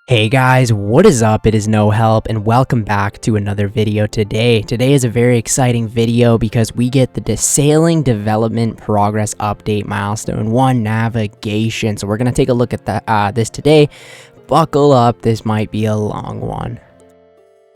Hey guys, what is up? It is No Help and welcome back to another video today. Today is a very exciting video because we get the Sailing Development Progress Update Milestone 1 Navigation. So we're going to take a look at this today. Buckle up, this might be a long one.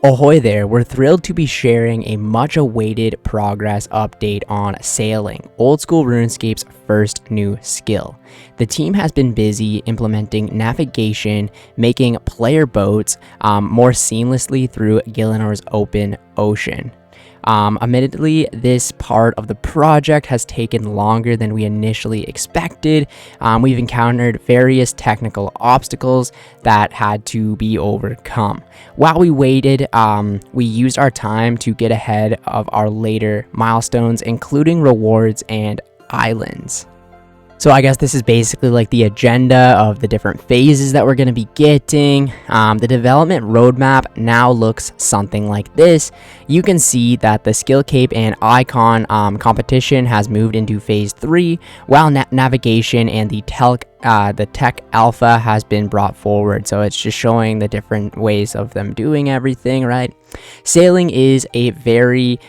Ahoy there, we're thrilled to be sharing a much awaited progress update on sailing, old school RuneScape's first new skill. The team has been busy implementing navigation, making player boats more seamlessly through Gillinor's open ocean. Admittedly, this part of the project has taken longer than we initially expected. We've encountered various technical obstacles that had to be overcome. While we waited, we used our time to get ahead of our later milestones, including rewards and islands. So I guess this is basically like the agenda of the different phases that we're going to be getting. The development roadmap now looks something like this. You can see that the skill cape and icon competition has moved into phase 3, while navigation and the tech alpha has been brought forward. So it's just showing the different ways of them doing everything, right? Sailing is a very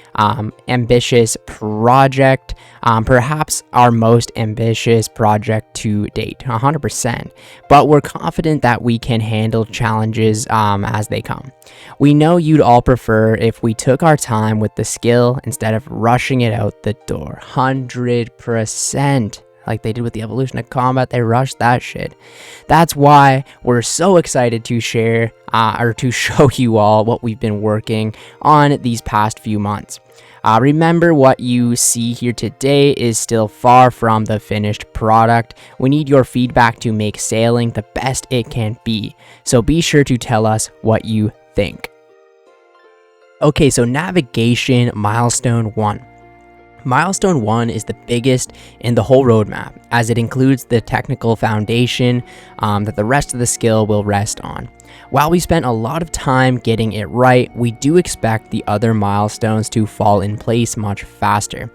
ambitious project, perhaps our most ambitious project to date, 100%. But we're confident that we can handle challenges as they come. We know you'd all prefer if we took our time with the skill instead of rushing it out the door, 100%. Like they did with the evolution of combat, they rushed that shit. That's why we're so excited to share or to show you all what we've been working on these past few months. Remember, what you see here today is still far from the finished product. We need your feedback to make sailing the best it can be. So be sure to tell us what you think. Okay, so navigation milestone 1. Milestone 1 is the biggest in the whole roadmap, as it includes the technical foundation that the rest of the skill will rest on. While we spent a lot of time getting it right, we do expect the other milestones to fall in place much faster.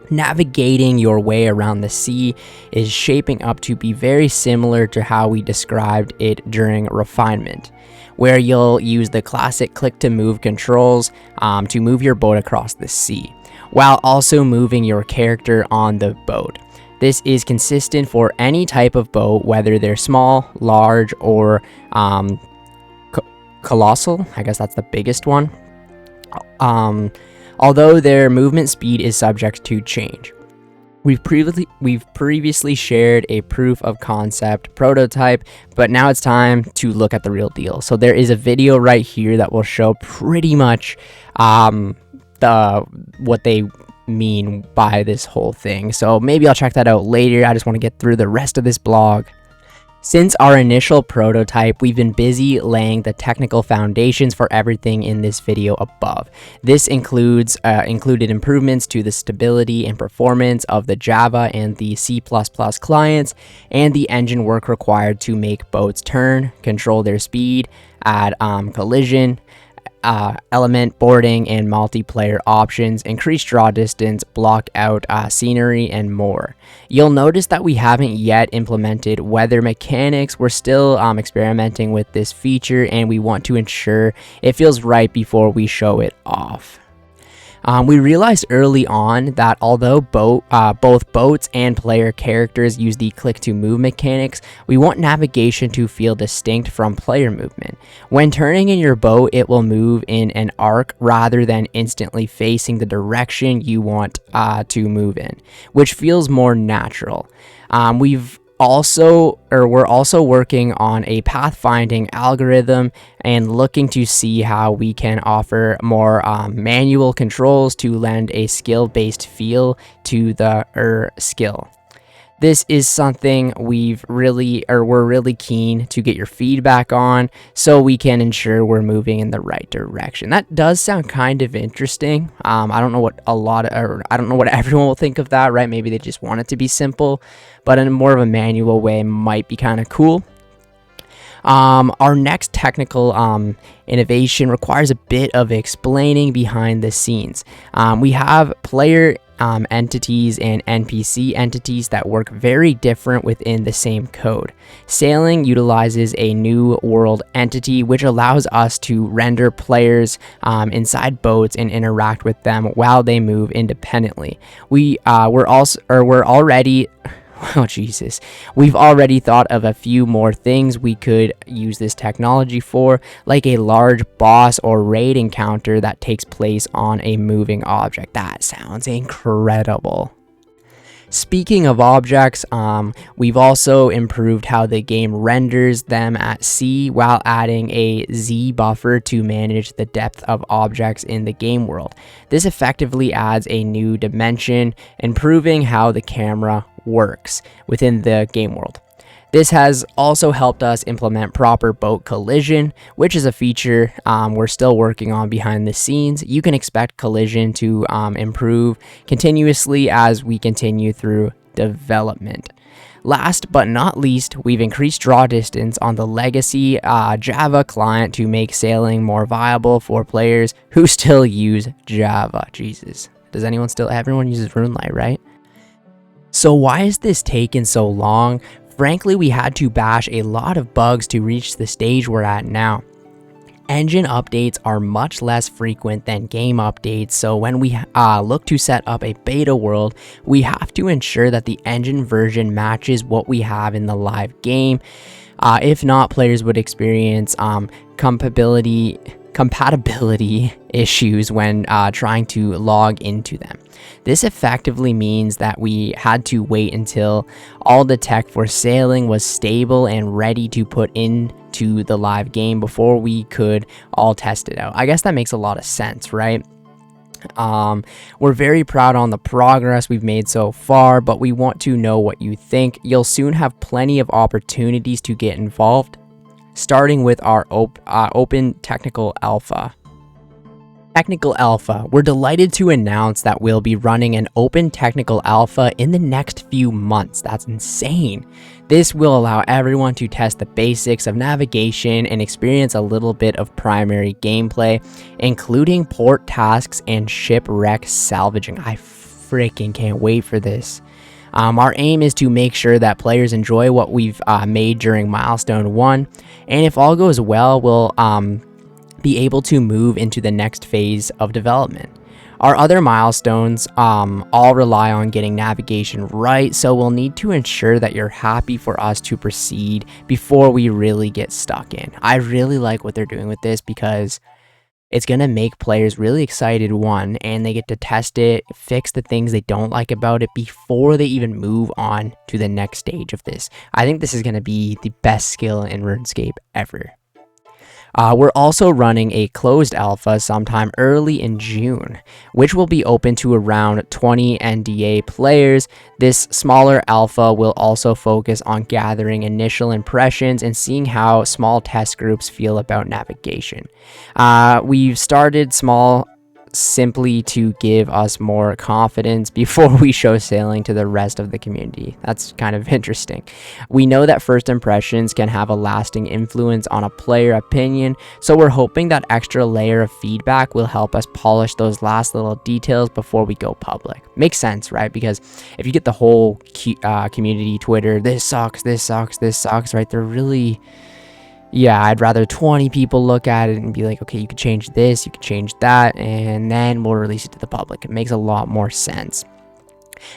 Navigating your way around the sea is shaping up to be very similar to how we described it during refinement, where you'll use the classic click to move controls to move your boat across the sea, while also moving your character on the boat. This is consistent for any type of boat, whether they're small, large, or colossal. I guess that's the biggest one. Although their movement speed is subject to change. We've previously shared a proof of concept prototype, but now it's time to look at the real deal. So there is a video right here that will show pretty much what they mean by this whole thing. So maybe I'll check that out later. I just want to get through the rest of this blog. Since our initial prototype, we've been busy laying the technical foundations for everything in this video above. This included improvements to the stability and performance of the Java and the C++ clients, and the engine work required to make boats turn, control their speed, add collision, element boarding and multiplayer options, increase draw distance, block out scenery, and more. You'll notice that we haven't yet implemented weather mechanics. We're still experimenting with this feature, and we want to ensure it feels right before we show it off. We realized early on that although both boats and player characters use the click to move mechanics, we want navigation to feel distinct from player movement. When turning in your boat, it will move in an arc rather than instantly facing the direction you want to move in, which feels more natural. We're also working on a pathfinding algorithm and looking to see how we can offer more manual controls to lend a skill-based feel to the skill. This is something we're really keen to get your feedback on, so we can ensure we're moving in the right direction. That does sound kind of interesting. I don't know what everyone will think of that, right? Maybe they just want it to be simple, but in more of a manual way might be kind of cool. Our next technical innovation requires a bit of explaining behind the scenes. We have player entities and NPC entities that work very different within the same code. Sailing utilizes a new world entity which allows us to render players inside boats and interact with them while they move independently. We're already oh Jesus, we've already thought of a few more things we could use this technology for, like a large boss or raid encounter that takes place on a moving object. That sounds incredible. Speaking of objects, we've also improved how the game renders them at sea while adding a Z buffer to manage the depth of objects in the game world. This effectively adds a new dimension, improving how the camera works within the game world. This has also helped us implement proper boat collision, which is a feature we're still working on behind the scenes. You can expect collision to improve continuously as we continue through development. Last but not least, we've increased draw distance on the legacy Java client to make sailing more viable for players who still use Java. Jesus, does everyone uses Runelite, right? So why has this taken so long? Frankly, we had to bash a lot of bugs to reach the stage we're at now. Engine updates are much less frequent than game updates, so when we look to set up a beta world, we have to ensure that the engine version matches what we have in the live game. If not, players would experience compatibility issues when trying to log into them. This effectively means that we had to wait until all the tech for sailing was stable and ready to put into the live game before we could all test it out. I guess that makes a lot of sense, right? We're very proud on the progress we've made so far, but we want to know what you think. You'll soon have plenty of opportunities to get involved, starting with our open technical alpha. We're delighted to announce that we'll be running an open technical alpha in the next few months. That's insane. This will allow everyone to test the basics of navigation and experience a little bit of primary gameplay, including port tasks and shipwreck salvaging. I freaking can't wait for this. Our aim is to make sure that players enjoy what we've made during Milestone 1, and if all goes well, we'll be able to move into the next phase of development. Our other milestones all rely on getting navigation right, so we'll need to ensure that you're happy for us to proceed before we really get stuck in. I really like what they're doing with this because it's going to make players really excited, one, and they get to test it, fix the things they don't like about it before they even move on to the next stage of this. I think this is going to be the best skill in RuneScape ever. We're also running a closed alpha sometime early in June, which will be open to around 20 NDA players. This smaller alpha will also focus on gathering initial impressions and seeing how small test groups feel about navigation. We've started small simply to give us more confidence before we show sailing to the rest of the community. That's kind of interesting. We know that first impressions can have a lasting influence on a player opinion, so we're hoping that extra layer of feedback will help us polish those last little details before we go public. Makes sense, right? Because if you get the whole community Twitter, this sucks, right? They're really... Yeah, I'd rather 20 people look at it and be like, okay, you could change this, you could change that, and then we'll release it to the public. It makes a lot more sense.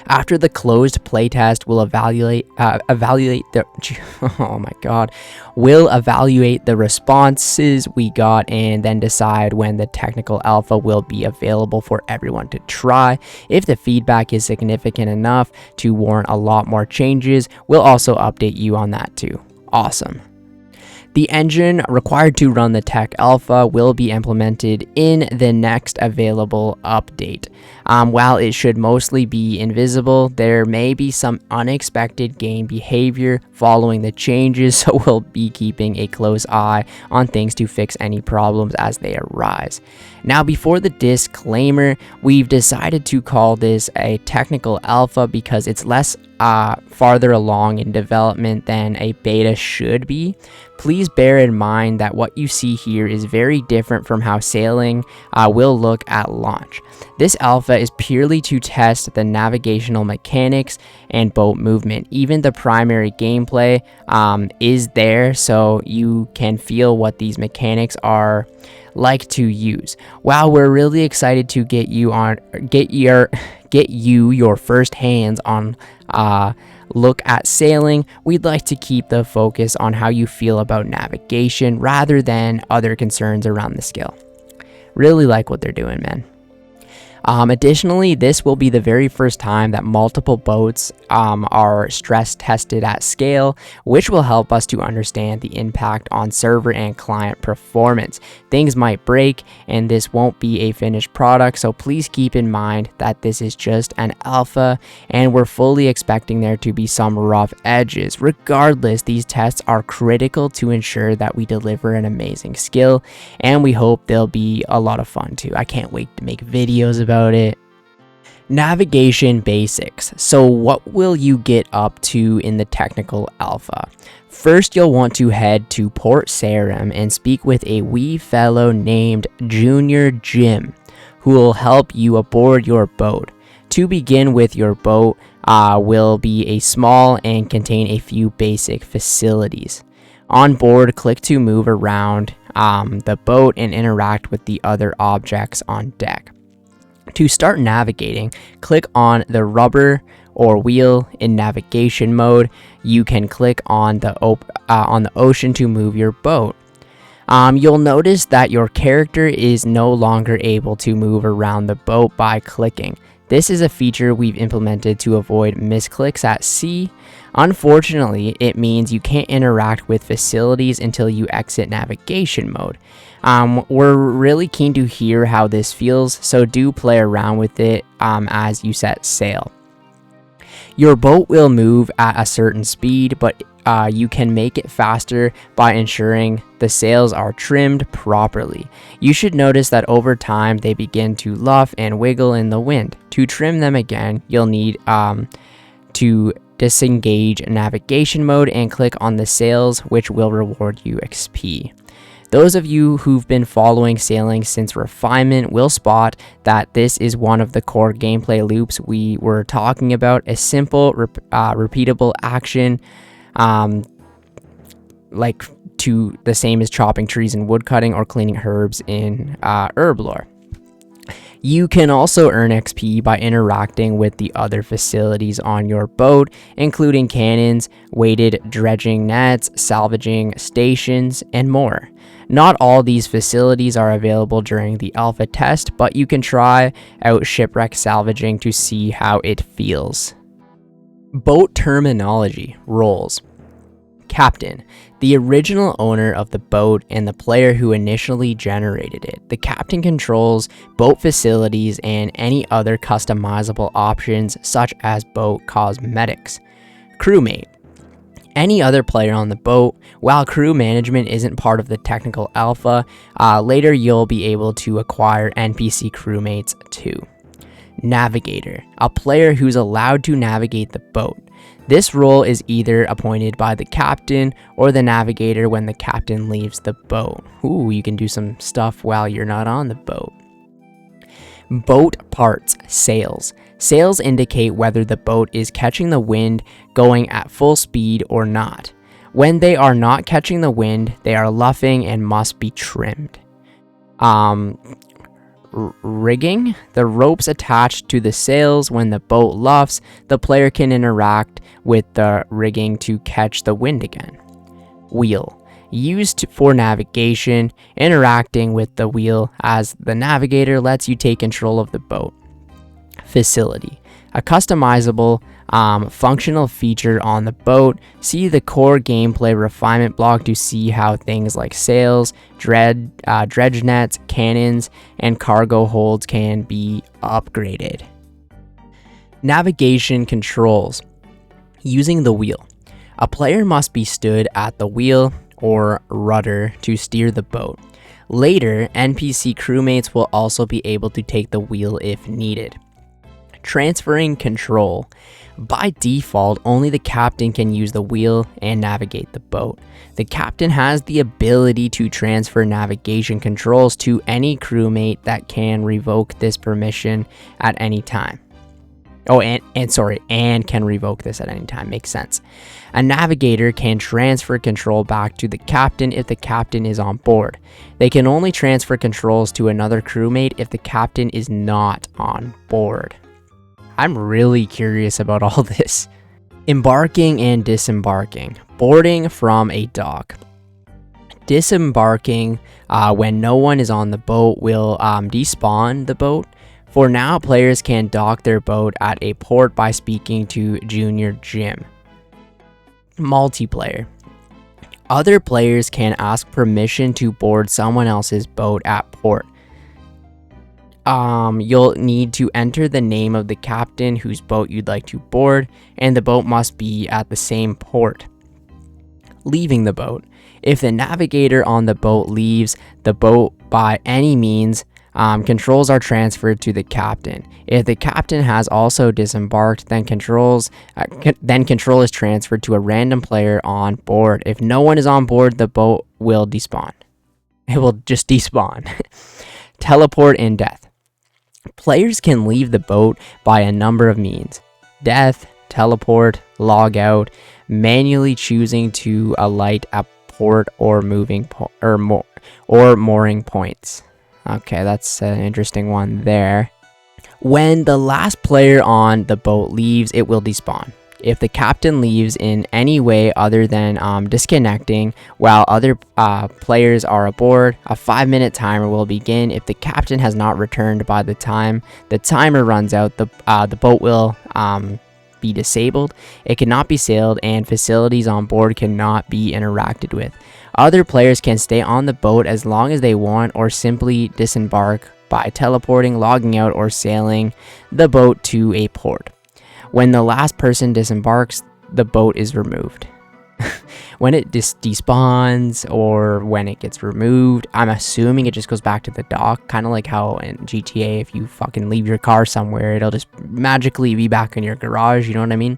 After the closed playtest, we'll evaluate the responses we got and then decide when the technical alpha will be available for everyone to try. If the feedback is significant enough to warrant a lot more changes, we'll also update you on that too. Awesome. The engine required to run the tech alpha will be implemented in the next available update. While it should mostly be invisible, there may be some unexpected game behavior following the changes, so we'll be keeping a close eye on things to fix any problems as they arise. Now, before the disclaimer, we've decided to call this a technical alpha because it's less farther along in development than a beta should be. Please bear in mind that what you see here is very different from how sailing will look at launch. This alpha is purely to test the navigational mechanics and boat movement. Even the primary gameplay is there, so you can feel what these mechanics are like to use. While we're really excited to get you your first hands on look at sailing, we'd like to keep the focus on how you feel about navigation rather than other concerns around the skill. Really like what they're doing, man. Additionally, this will be the very first time that multiple boats are stress tested at scale, which will help us to understand the impact on server and client performance. Things might break, and this won't be a finished product, so please keep in mind that this is just an alpha, and we're fully expecting there to be some rough edges. Regardless, these tests are critical to ensure that we deliver an amazing skill, and we hope they'll be a lot of fun too. I can't wait to make videos about it. Navigation basics. So what will you get up to in the technical alpha? First, you'll want to head to Port Sarim and speak with a wee fellow named Junior Jim, who will help you aboard your boat. To begin with, your boat will be a small and contain a few basic facilities. On board, click to move around the boat and interact with the other objects on deck. To start navigating, click on the rubber or wheel in navigation mode. You can click on the ocean to move your boat. You'll notice that your character is no longer able to move around the boat by clicking. This is a feature we've implemented to avoid misclicks at sea. Unfortunately, it means you can't interact with facilities until you exit navigation mode. We're really keen to hear how this feels, so do play around with it as you set sail. Your boat will move at a certain speed, but you can make it faster by ensuring the sails are trimmed properly. You should notice that over time they begin to luff and wiggle in the wind. To trim them again, you'll need to disengage navigation mode and click on the sails, which will reward you XP. Those of you who've been following sailing since refinement will spot that this is one of the core gameplay loops we were talking about, a simple, repeatable action like to the same as chopping trees in woodcutting or cleaning herbs in Herblore. You can also earn XP by interacting with the other facilities on your boat, including cannons, weighted dredging nets, salvaging stations, and more. Not all these facilities are available during the alpha test, but you can try out shipwreck salvaging to see how it feels. Boat terminology, roles. Captain, the original owner of the boat and the player who initially generated it. The captain controls boat facilities and any other customizable options such as boat cosmetics. Crewmate, any other player on the boat. While crew management isn't part of the technical alpha, later you'll be able to acquire NPC crewmates too. Navigator, a player who's allowed to navigate the boat. This role is either appointed by the captain or the navigator when the captain leaves the boat. Ooh, you can do some stuff while you're not on the boat. Boat parts, sails. Sails indicate whether the boat is catching the wind, going at full speed or not. When they are not catching the wind, they are luffing and must be trimmed. Rigging, the ropes attached to the sails. When the boat luffs, the player can interact with the rigging to catch the wind again. Wheel, used for navigation. Interacting with the wheel as the navigator lets you take control of the boat. Facility, a customizable functional feature on the boat. See the core gameplay refinement blog to see how things like sails, dredge nets, cannons, and cargo holds can be upgraded. Navigation controls. Using the wheel. A player must be stood at the wheel or rudder to steer the boat. Later, NPC crewmates will also be able to take the wheel if needed. Transferring control. By default, only the captain can use the wheel and navigate the boat. The captain has the ability to transfer navigation controls to any crewmate that can revoke this permission at any time. And can revoke this at any time. Makes sense. A navigator can transfer control back to the captain if the captain is on board. They can only transfer controls to another crewmate if the captain is not on board. I'm really curious about all this. Embarking and disembarking. Boarding from a dock. Disembarking, when no one is on the boat, will despawn the boat. For now, players can dock their boat at a port by speaking to Junior Jim. Multiplayer. Other players can ask permission to board someone else's boat at port. You'll need to enter the name of the captain whose boat you'd like to board, and the boat must be at the same port. Leaving the boat. If the navigator on the boat leaves the boat by any means, controls are transferred to the captain. If the captain has also disembarked, then control is transferred to a random player on board. If no one is on board, the boat will despawn. It will just despawn. Teleport and death. Players can leave the boat by a number of means: death, teleport, log out, manually choosing to alight at port or mooring points. Okay, that's an interesting one there. When the last player on the boat leaves, it will despawn. If the captain leaves in any way other than disconnecting while other players are aboard, a 5-minute timer will begin. If the captain has not returned by the time the timer runs out, the boat will be disabled. It cannot be sailed, and facilities on board cannot be interacted with. Other players can stay on the boat as long as they want, or simply disembark by teleporting, logging out, or sailing the boat to a port. When the last person disembarks, the boat is removed. When it despawns or when it gets removed, I'm assuming it just goes back to the dock, kind of like how in GTA, if you fucking leave your car somewhere, it'll just magically be back in your garage, you know what I mean?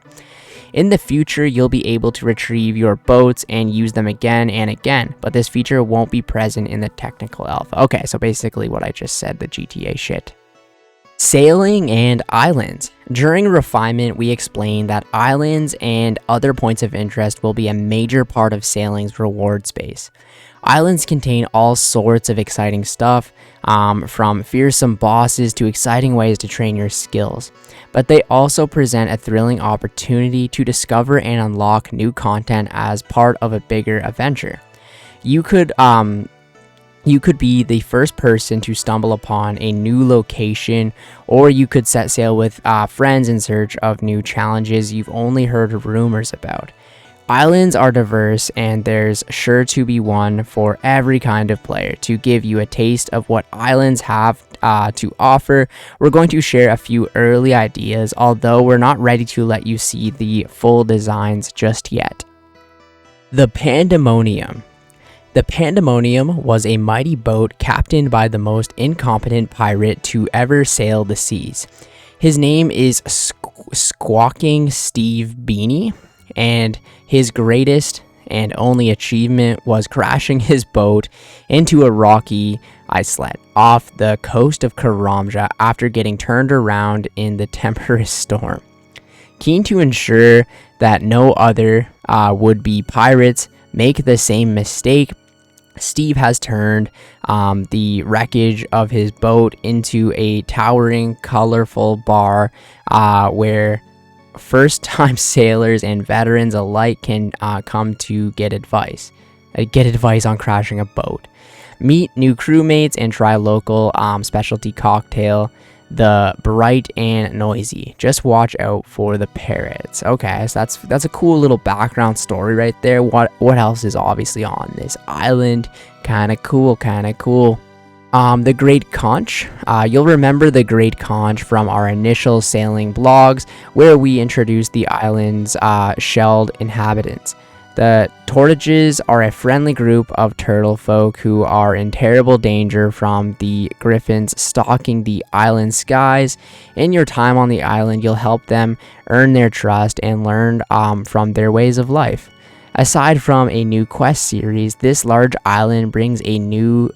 In the future, you'll be able to retrieve your boats and use them again and again, but this feature won't be present in the technical alpha. Okay, so basically what I just said, the GTA shit. Sailing and islands. During refinement, we explained that islands and other points of interest will be a major part of sailing's reward space. Islands contain all sorts of exciting stuff, from fearsome bosses to exciting ways to train your skills. But they also present a thrilling opportunity to discover and unlock new content as part of a bigger adventure. You could be the first person to stumble upon a new location, or you could set sail with friends in search of new challenges you've only heard rumors about. Islands are diverse, and there's sure to be one for every kind of player. To give you a taste of what islands have to offer, we're going to share a few early ideas, although we're not ready to let you see the full designs just yet. The Pandemonium. The Pandemonium was a mighty boat captained by the most incompetent pirate to ever sail the seas. His name is Squawking Steve Beanie, and his greatest and only achievement was crashing his boat into a rocky islet off the coast of Karamja after getting turned around in the tempestuous storm. Keen to ensure that no other would-be pirates make the same mistake, Steve has turned the wreckage of his boat into a towering, colorful bar where first-time sailors and veterans alike can come to get advice on crashing a boat. Meet new crewmates and try local specialty cocktail, the Bright and Noisy. Just watch out for the parrots. Okay, so that's a cool little background story right there. What else is obviously on this island? Kind of cool. The Great Conch. You'll remember the Great Conch from our initial sailing blogs, where we introduced the island's shelled inhabitants. The tortoises are a friendly group of turtle folk who are in terrible danger from the griffins stalking the island skies. In your time on the island, you'll help them earn their trust and learn from their ways of life. Aside from a new quest series, this large island brings new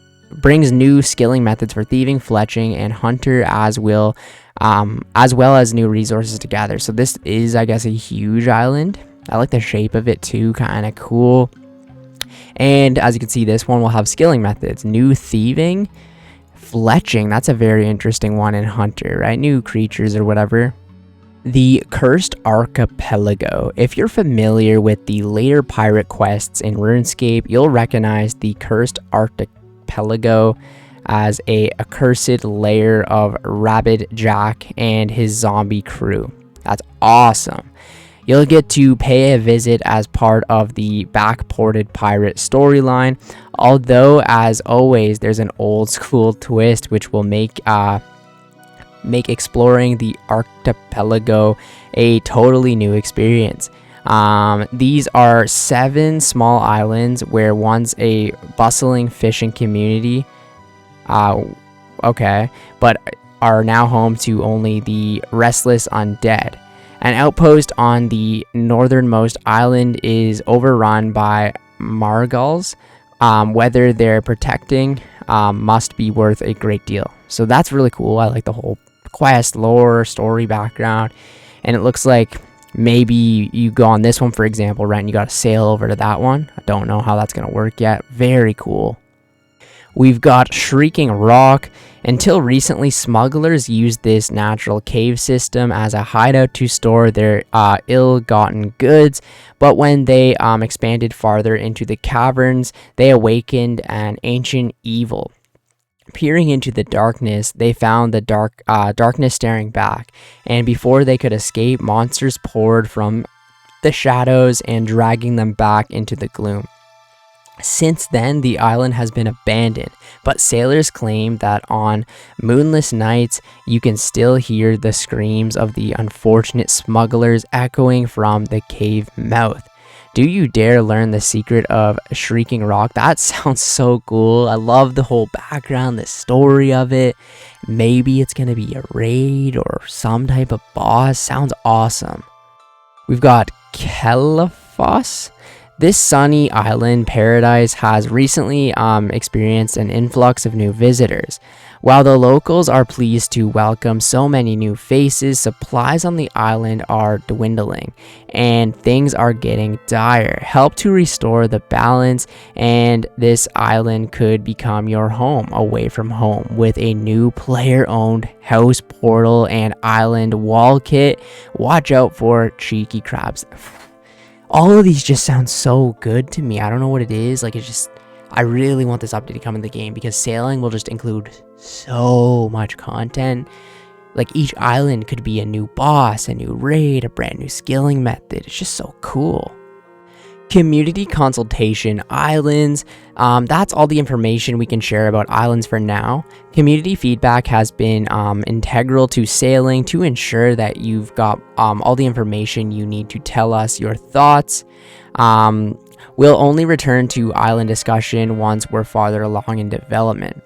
skilling methods for thieving, fletching, and hunter, as well as new resources to gather. So this is, I guess, a huge island. I like the shape of it too, kind of cool. And as you can see, this one will have skilling methods, new thieving, fletching. That's a very interesting one in hunter, right? New creatures or whatever. The Cursed Archipelago. If you're familiar with the later pirate quests in Runescape, you'll recognize the Cursed Archipelago as a accursed lair of Rabid Jack and his zombie crew. That's awesome. You'll get to pay a visit as part of the backported pirate storyline, although as always there's an old school twist which will make exploring the archipelago a totally new experience. These are 7 small islands where once a bustling fishing community but are now home to only the restless undead. An outpost on the northernmost island is overrun by Margals. Whether they're protecting must be worth a great deal. So that's really cool. I like the whole quest, lore, story background. And it looks like maybe you go on this one, for example, right, and you got to sail over to that one. I don't know how that's going to work yet. Very cool. We've got Shrieking Rock. Until recently, smugglers used this natural cave system as a hideout to store their ill-gotten goods, but when they expanded farther into the caverns, they awakened an ancient evil. Peering into the darkness, they found the darkness staring back, and before they could escape, monsters poured from the shadows and dragging them back into the gloom. Since then, the island has been abandoned, but sailors claim that on moonless nights, you can still hear the screams of the unfortunate smugglers echoing from the cave mouth. Do you dare learn the secret of Shrieking Rock? That sounds so cool. I love the whole background, the story of it. Maybe it's going to be a raid or some type of boss. Sounds awesome. We've got Kelphos. This sunny island paradise has recently experienced an influx of new visitors. While the locals are pleased to welcome so many new faces, supplies on the island are dwindling and things are getting dire. Help to restore the balance, and this island could become your home away from home with a new player-owned house portal and island wall kit. Watch out for cheeky crabs. All of these just sound so good to me. I don't know what it is. I really want this update to come in the game because sailing will just include so much content. Like each island could be a new boss, a new raid, a brand new skilling method. It's just so cool. Community consultation islands. That's all the information we can share about islands for now. Community feedback has been integral to sailing to ensure that you've got all the information you need to tell us your thoughts. We'll only return to island discussion once we're farther along in development.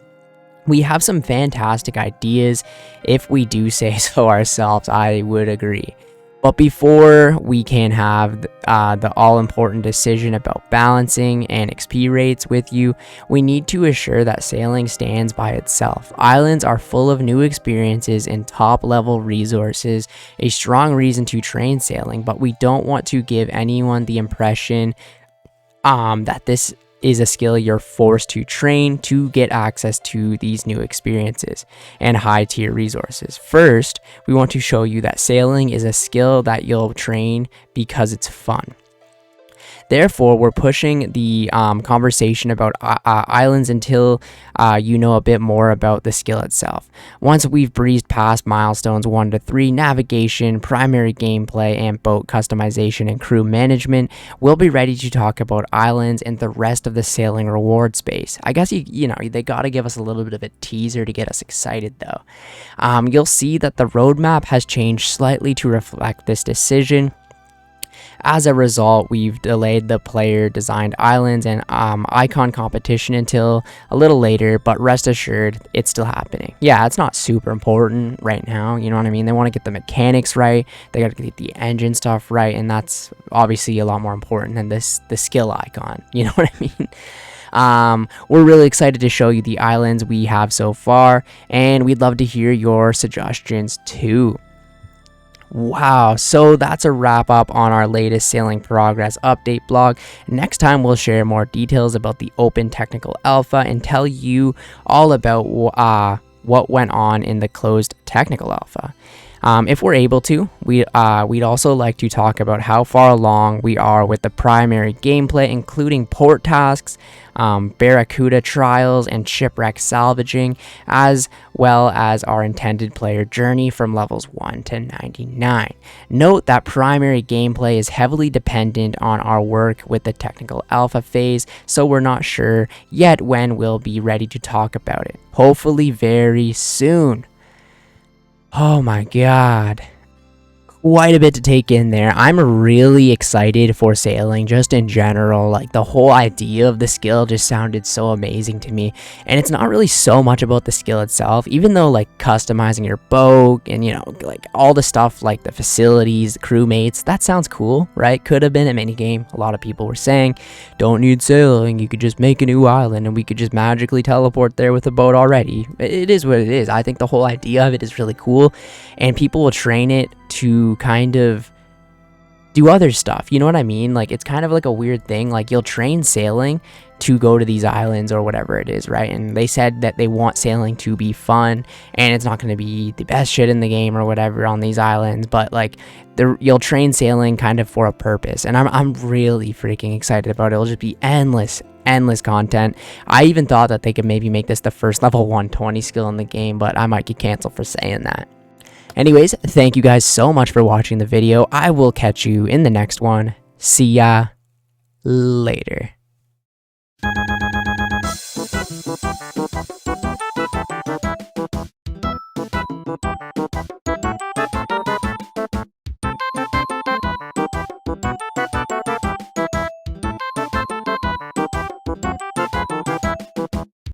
We have some fantastic ideas. If we do say so ourselves, I would agree. But before we can have the all-important decision about balancing and XP rates with you, we need to assure that sailing stands by itself. Islands are full of new experiences and top-level resources, a strong reason to train sailing, but we don't want to give anyone the impression that this is a skill you're forced to train to get access to these new experiences and high tier resources. First, we want to show you that sailing is a skill that you'll train because it's fun. Therefore, we're pushing the conversation about islands until you know a bit more about the skill itself. Once we've breezed past milestones 1 to 3, navigation, primary gameplay, and boat customization and crew management, we'll be ready to talk about islands and the rest of the sailing reward space. I guess you know they gotta give us a little bit of a teaser to get us excited though. You'll see that the roadmap has changed slightly to reflect this decision. As a result, we've delayed the player designed islands and icon competition until a little later, but rest assured it's still happening. Yeah, it's not super important right now, you know what I mean? They want to get the mechanics right, they got to get the engine stuff right, and that's obviously a lot more important than the skill icon, you know what I mean? We're really excited to show you the islands we have so far, and we'd love to hear your suggestions too. Wow, so that's a wrap up on our latest sailing progress update blog. Next time we'll share more details about the open technical alpha and tell you all about what went on in the closed technical alpha. If we're able to, we'd also like to talk about how far along we are with the primary gameplay, including port tasks, Barracuda trials, and shipwreck salvaging, as well as our intended player journey from levels 1 to 99. Note that primary gameplay is heavily dependent on our work with the technical alpha phase, so we're not sure yet when we'll be ready to talk about it. Hopefully very soon. Oh my god. Quite a bit to take in there. I'm really excited for sailing just in general. Like, the whole idea of the skill just sounded so amazing to me. And it's not really so much about the skill itself, even though like customizing your boat and, you know, like all the stuff like the facilities, the crewmates, that sounds cool, right? Could have been a mini game. A lot of people were saying, don't need sailing, you could just make a new island and we could just magically teleport there with a boat already. It is what it is. I think the whole idea of it is really cool, and people will train it to kind of do other stuff, you know what I mean? Like, it's kind of like a weird thing. Like, you'll train sailing to go to these islands or whatever it is, right? And they said that they want sailing to be fun, and it's not going to be the best shit in the game or whatever on these islands, but like you'll train sailing kind of for a purpose, and I'm really freaking excited about it. It'll just be endless content. I even thought that they could maybe make this the first level 120 skill in the game, but I might get canceled for saying that. Anyways, thank you guys so much for watching the video. I will catch you in the next one. See ya later.